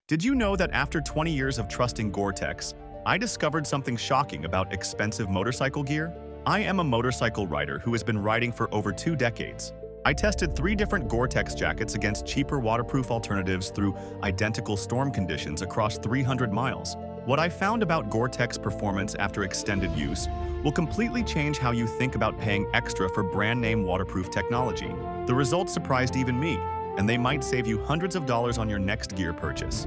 Did you know that after 20 years of trusting Gore-Tex, I discovered something shocking about expensive motorcycle gear? I am a motorcycle rider who has been riding for over 2 decades. I tested 3 different Gore-Tex jackets against cheaper waterproof alternatives through identical storm conditions across 300 miles. What I found about Gore-Tex performance after extended use will completely change how you think about paying extra for brand-name waterproof technology. The results surprised even me, and they might save you hundreds of dollars on your next gear purchase.